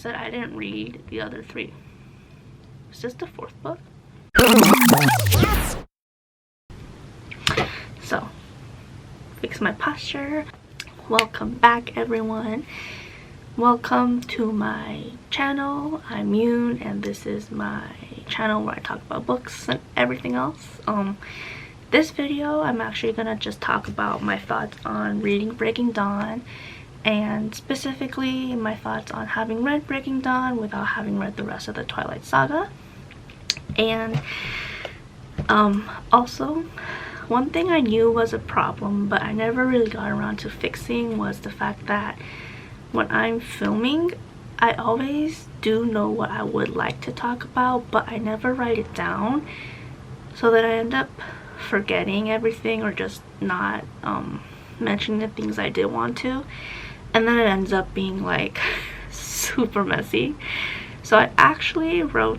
Said I didn't read the other three. Is this the fourth book? So, fix my posture. Welcome back, everyone. Welcome to my channel. I'm Yoon, and this is my channel where I talk about books and everything else. This video, I'm actually gonna just talk about my thoughts on reading Breaking Dawn, and specifically my thoughts on having read Breaking Dawn without having read the rest of the Twilight Saga. And also, one thing I knew was a problem but I never really got around to fixing was the fact that when I'm filming, I always do know what I would like to talk about, but I never write it down, so that I end up forgetting everything or just not mentioning the things I did want to, and then it ends up being like super messy. So I actually wrote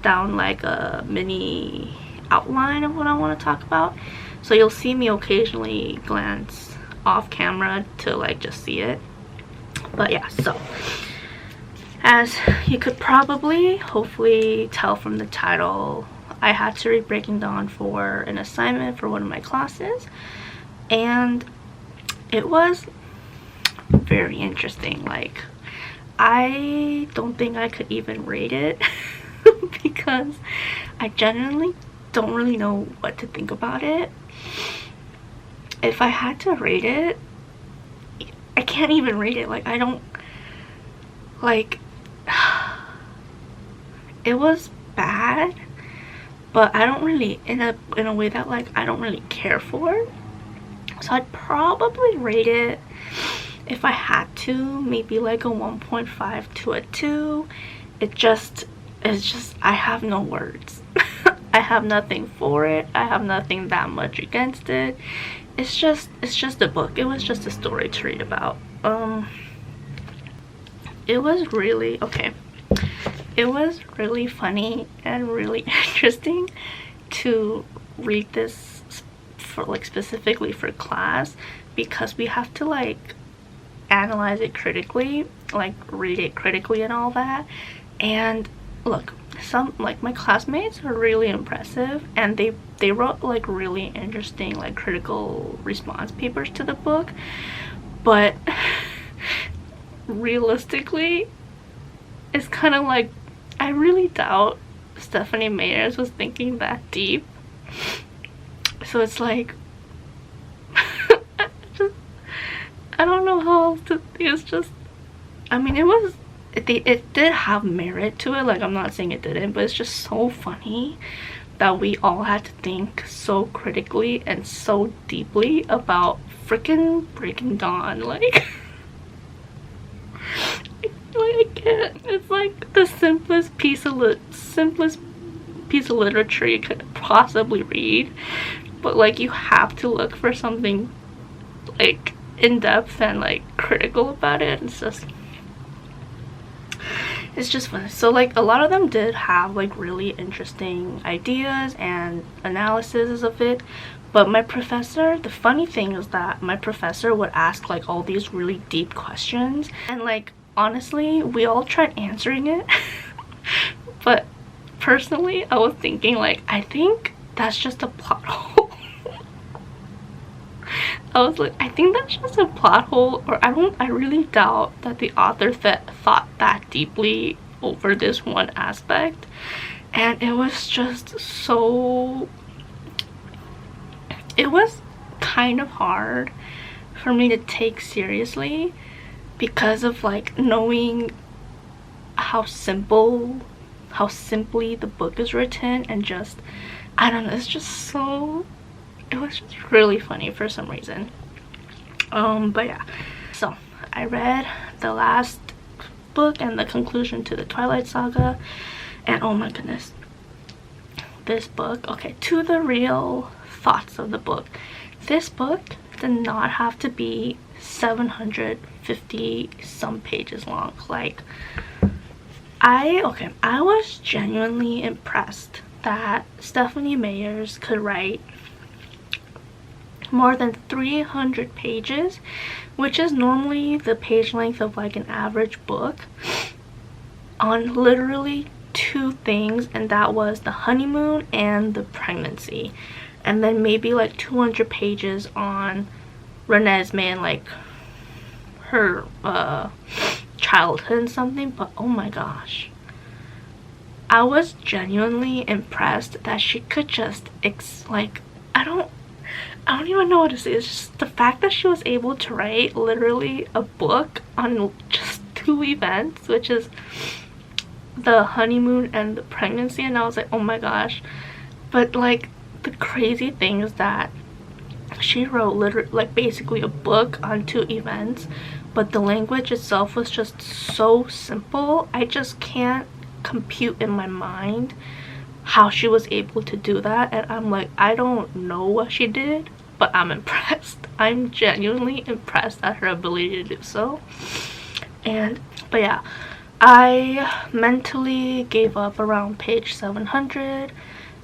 down like a mini outline of what I want to talk about, so you'll see me occasionally glance off camera to like just see it. But yeah, so as you could probably hopefully tell from the title, I had to read Breaking Dawn for an assignment for one of my classes, and it was very interesting. Like, I don't think I could even rate it because I genuinely don't really know what to think about it. If I had to rate it, I can't even rate it. Like, I don't like it was bad, but I don't really in a way that like I don't really care for. So I'd probably rate it, if I had to, maybe like a 1.5 to a 2. It's just I have no words. I have nothing for it. I have nothing that much against it. It's just a book. It was just a story to read about. It was really okay. It was really funny and really interesting to read this for like specifically for class, because we have to like analyze it critically, like read it critically and all that. And look, some like my classmates are really impressive, and they wrote like really interesting like critical response papers to the book, but realistically it's kind of like I really doubt Stephenie Meyers was thinking that deep. So it's like I don't know how else to think. It's just, I mean, it did have merit to it, like I'm not saying it didn't, but it's just so funny that we all had to think so critically and so deeply about freaking Breaking Dawn. Like I can't. It's like the simplest piece of literature you could possibly read, but like you have to look for something like in-depth and like critical about it. It's just fun. So like a lot of them did have like really interesting ideas and analysis of it, but my professor, the funny thing is that my professor would ask like all these really deep questions, and like honestly we all tried answering it but personally I was thinking like, I think that's just a plot hole. I was like, I think that's just a plot hole, or I really doubt that the author thought that deeply over this one aspect. And it was just so, it was kind of hard for me to take seriously because of like knowing how simply the book is written, and just I don't know, it's just so, it was just really funny for some reason. But yeah, so I read the last book and the conclusion to the Twilight Saga, and oh my goodness, this book, okay, to the real thoughts of the book, this book did not have to be 750 some pages long. Like I was genuinely impressed that Stephenie Meyers could write more than 300 pages, which is normally the page length of like an average book, on literally two things, and that was the honeymoon and the pregnancy, and then maybe like 200 pages on Renesmee and like her childhood and something. But oh my gosh, I was genuinely impressed that she could just like I don't even know what to say. It's just the fact that she was able to write literally a book on just two events, which is the honeymoon and the pregnancy, and I was like, oh my gosh. But like the crazy thing is that she wrote literally like basically a book on two events, but the language itself was just so simple. I just can't compute in my mind how she was able to do that, and I'm like, I don't know what she did, but I'm impressed. I'm genuinely impressed at her ability to do so. But yeah, I mentally gave up around page 700.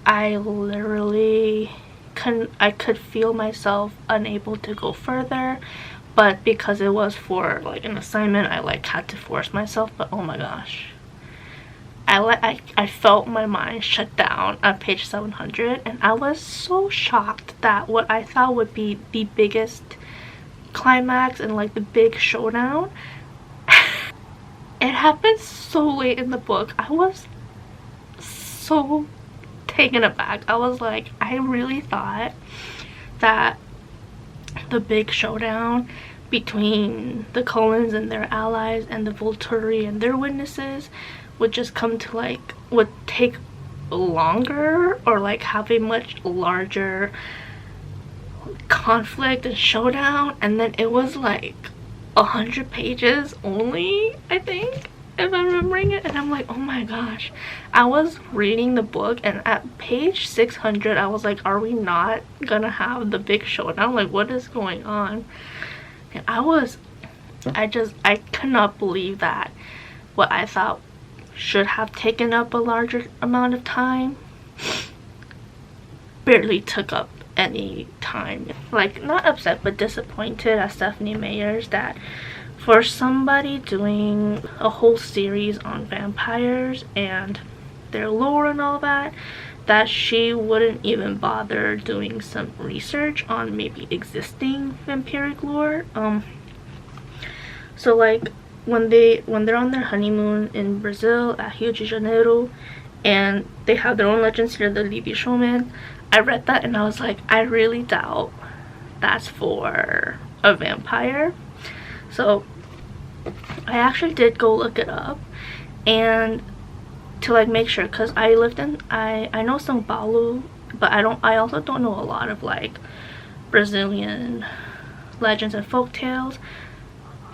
I literally could feel myself unable to go further, but because it was for like an assignment, I like had to force myself. But oh my gosh, I felt my mind shut down at page 700, and I was so shocked that what I thought would be the biggest climax and like the big showdown, it happened so late in the book. I was so taken aback. I was like, I really thought that the big showdown between the Cullens and their allies and the Volturi and their witnesses would just come to like, would take longer or like have a much larger conflict and showdown, and then it was like 100 pages only, I think, if I'm remembering it. And I'm like, oh my gosh, I was reading the book, and at page 600 I was like, are we not gonna have the big showdown? Like, what is going on? And I could not believe that what I thought should have taken up a larger amount of time barely took up any time. Like, not upset but disappointed at Stephenie Meyer's that for somebody doing a whole series on vampires and their lore and all that, that she wouldn't even bother doing some research on maybe existing vampiric lore. So like when they're on their honeymoon in Brazil at Rio de Janeiro, and they have their own legends here, the Libby Showman, I read that and I was like, I really doubt that's for a vampire. So I actually did go look it up, and to like make sure, because I know São Paulo, but I also don't know a lot of like Brazilian legends and folk tales.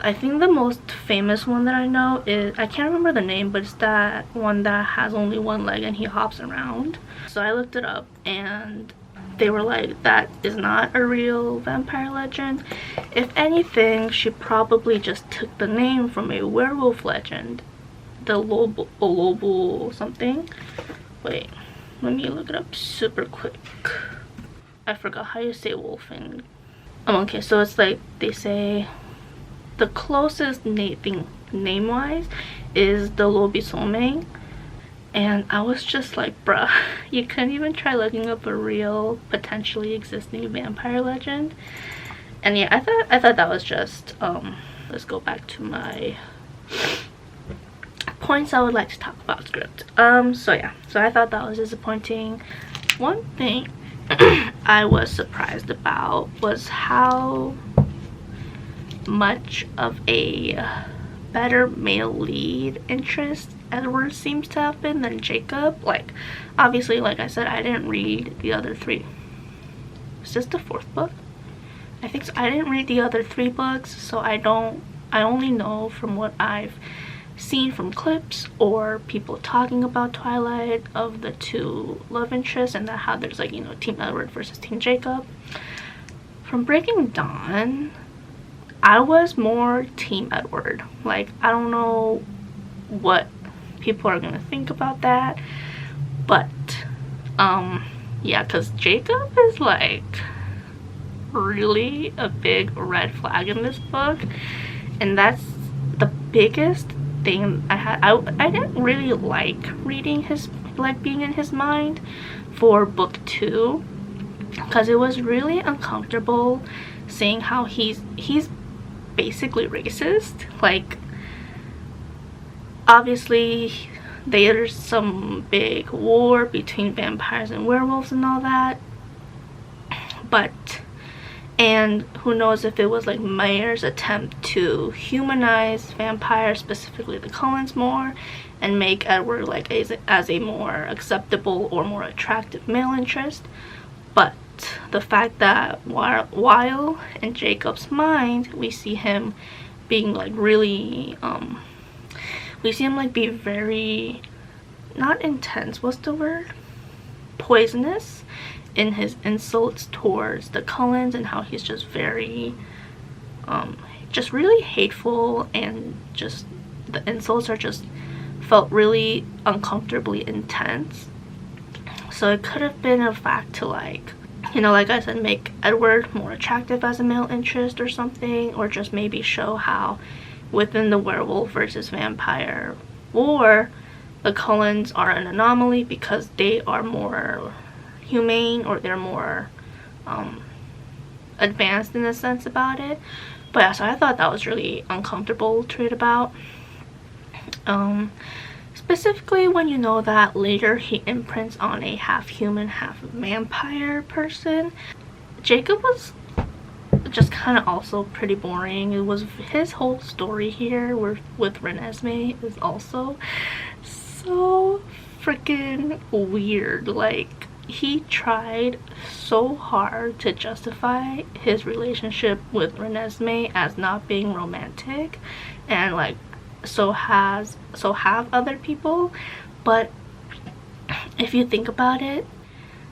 I think the most famous one that I know is, I can't remember the name, but it's that one that has only one leg and he hops around. So I looked it up and they were like, that is not a real vampire legend. If anything, she probably just took the name from a werewolf legend, the Lobo something. Wait, let me look it up super quick. I forgot how you say wolf in... okay, so it's like, they say the closest name wise is the lobisomem, and I was just like, bruh, you couldn't even try looking up a real potentially existing vampire legend. And yeah, I thought that was just let's go back to my points I would like to talk about script. So yeah, so I thought that was disappointing. One thing I was surprised about was how much of a better male lead interest Edward seems to have been than Jacob. Like, obviously, like I said, I didn't read the other three. Is this the fourth book? I think so. I didn't read the other three books, so I only know from what I've seen from clips or people talking about Twilight of the two love interests, and that how there's like, you know, Team Edward versus Team Jacob. From Breaking Dawn, I was more Team Edward. Like, I don't know what people are gonna think about that, but yeah, because Jacob is like really a big red flag in this book, and that's the biggest thing I didn't really like reading his, like being in his mind for book 2, because it was really uncomfortable seeing how he's basically racist. Like, obviously there's some big war between vampires and werewolves and all that, but, and who knows if it was like Meyer's attempt to humanize vampires, specifically the Cullens, more, and make Edward like as a more acceptable or more attractive male interest. But the fact that while in Jacob's mind we see him being like really we see him like be very, not intense, what's the word, poisonous in his insults towards the Cullens, and how he's just very just really hateful, and just the insults are just felt really uncomfortably intense. So it could have been a fact to, like, you know, like I said, make Edward more attractive as a male interest or something, or just maybe show how within the werewolf versus vampire war, the Cullens are an anomaly because they are more humane, or they're more advanced in a sense about it. But yeah, so I thought that was really uncomfortable to read about. Specifically when you know that later he imprints on a half human, half vampire person. Jacob was just kind of also pretty boring. It was his whole story here with Renesmee is also so freaking weird. Like, he tried so hard to justify his relationship with Renesmee as not being romantic, and like so have other people, but if you think about it,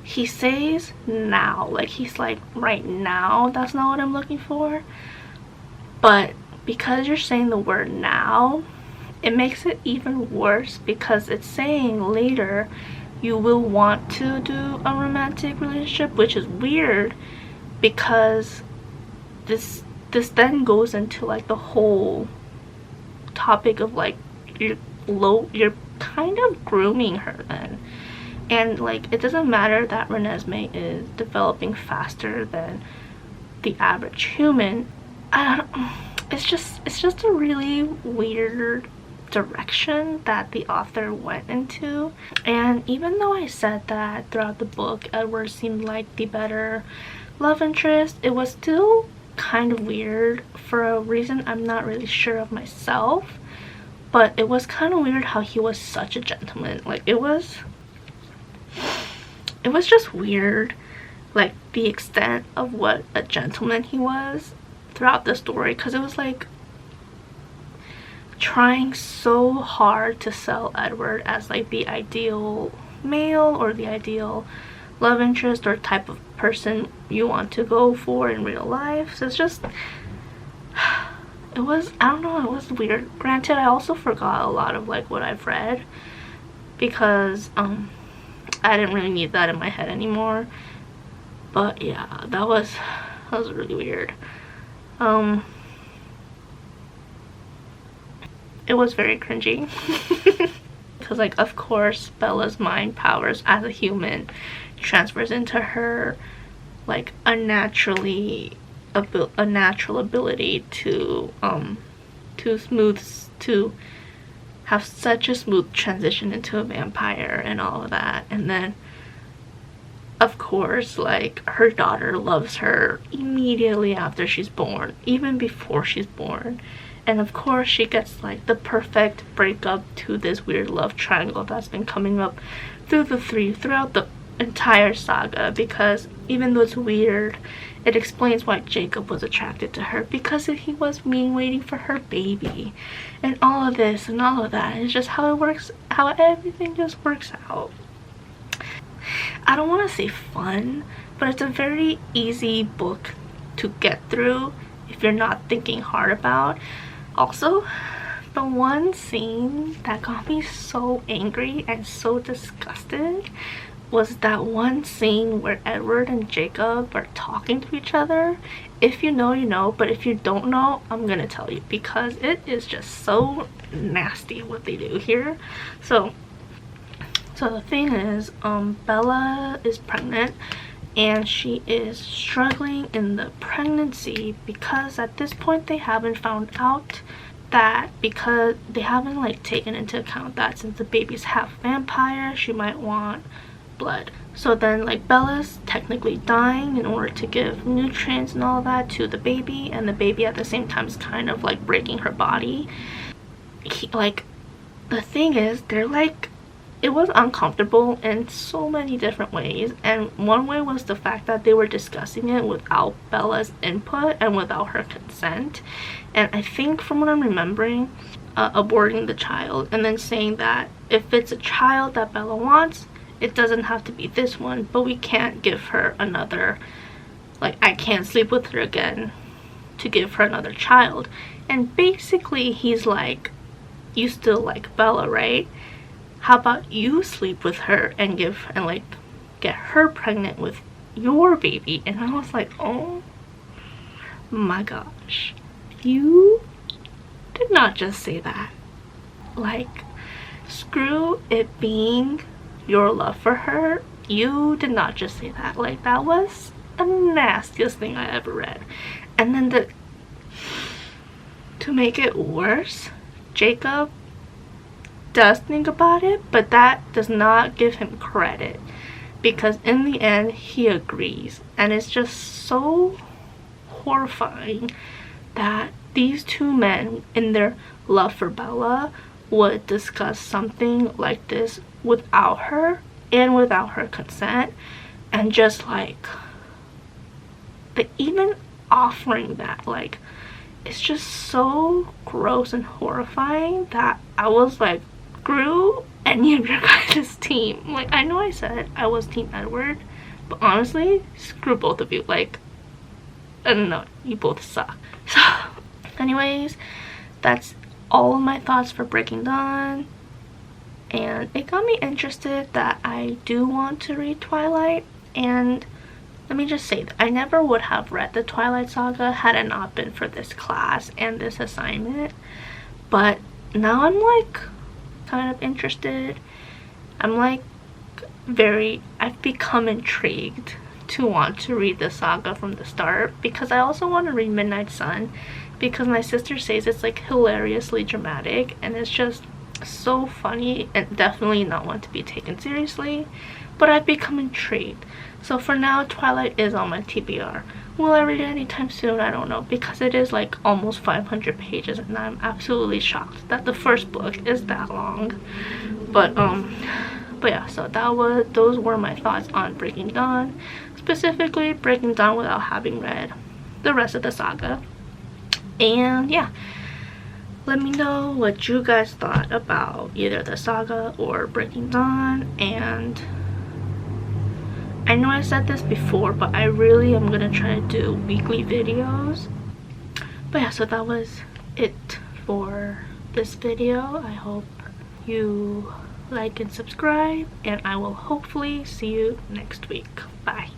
he says now, like he's like, right now that's not what I'm looking for. But because you're saying the word now, it makes it even worse, because it's saying later you will want to do a romantic relationship, which is weird, because this then goes into like the whole topic of like you're kind of grooming her then. And like, it doesn't matter that Renesmee is developing faster than the average human. It's just a really weird direction that the author went into. And even though I said that throughout the book Edward seemed like the better love interest, it was still kind of weird for a reason I'm not really sure of myself. But it was kind of weird how he was such a gentleman. Like, it was just weird, like the extent of what a gentleman he was throughout the story, because it was like trying so hard to sell Edward as like the ideal male, or the ideal love interest, or type of person you want to go for in real life. So it's just, it was, I don't know, it was weird. Granted, I also forgot a lot of like what I've read, because I didn't really need that in my head anymore. But yeah, that was really weird. It was very cringy. Because like, of course, Bella's mind powers as a human transfers into her like a natural ability to have such a smooth transition into a vampire and all of that. And then of course, like, her daughter loves her immediately after she's born, even before she's born. And of course she gets like the perfect breakup to this weird love triangle that's been coming up throughout the entire saga, because even though it's weird, it explains why Jacob was attracted to her, because he was waiting for her baby and all of this and all of that. It's just how it works, how everything just works out. I don't want to say fun, but it's a very easy book to get through if you're not thinking hard about. Also, the one scene that got me so angry and so disgusted was that one scene where Edward and Jacob are talking to each other. If you know, you know, but if you don't know, I'm gonna tell you, because it is just so nasty what they do here. So the thing is, Bella is pregnant, and she is struggling in the pregnancy because at this point they haven't found out that, because they haven't like taken into account that since the baby's half vampire, she might want blood. So then like Bella's technically dying in order to give nutrients and all that to the baby, and the baby at the same time is kind of like breaking her body. Like the thing is, they're like, it was uncomfortable in so many different ways, and one way was the fact that they were discussing it without Bella's input and without her consent. And I think from what I'm remembering, aborting the child and then saying that if it's a child that Bella wants, it doesn't have to be this one, but we can't give her another, like I can't sleep with her again to give her another child. And basically he's like, you still like Bella, right? How about you sleep with her and like get her pregnant with your baby? And I was like, oh my gosh, you did not just say that. Like, screw it being your love for her, you did not just say that. Like, that was the nastiest thing I ever read. And then to make it worse, Jacob does think about it, but that does not give him credit, because in the end he agrees. And it's just so horrifying that these two men in their love for Bella would discuss something like this without her and without her consent, and just like even offering that, like, it's just so gross and horrifying that I was like, screw any of your guys' team. Like, I know I said I was team Edward, but honestly, screw both of you. Like, I don't know, you both suck. So anyways, that's all of my thoughts for Breaking Dawn, and it got me interested that I do want to read Twilight. And let me just say that I never would have read the Twilight Saga had it not been for this class and this assignment, but now I'm like kind of interested. I'm like I've become intrigued to want to read the saga from the start, because I also want to read Midnight Sun, because my sister says it's like hilariously dramatic and it's just so funny and definitely not one to be taken seriously. But I've become intrigued. So for now, Twilight is on my TBR. Will I read it anytime soon? I don't know, because it is like almost 500 pages and I'm absolutely shocked that the first book is that long. But yeah, so those were my thoughts on Breaking Dawn, specifically Breaking Dawn without having read the rest of the saga. And yeah, let me know what you guys thought about either the saga or Breaking Dawn. And I know I said this before, but I really am gonna try to do weekly videos. But yeah, so that was it for this video. I hope you like and subscribe, and I will hopefully see you next week. Bye.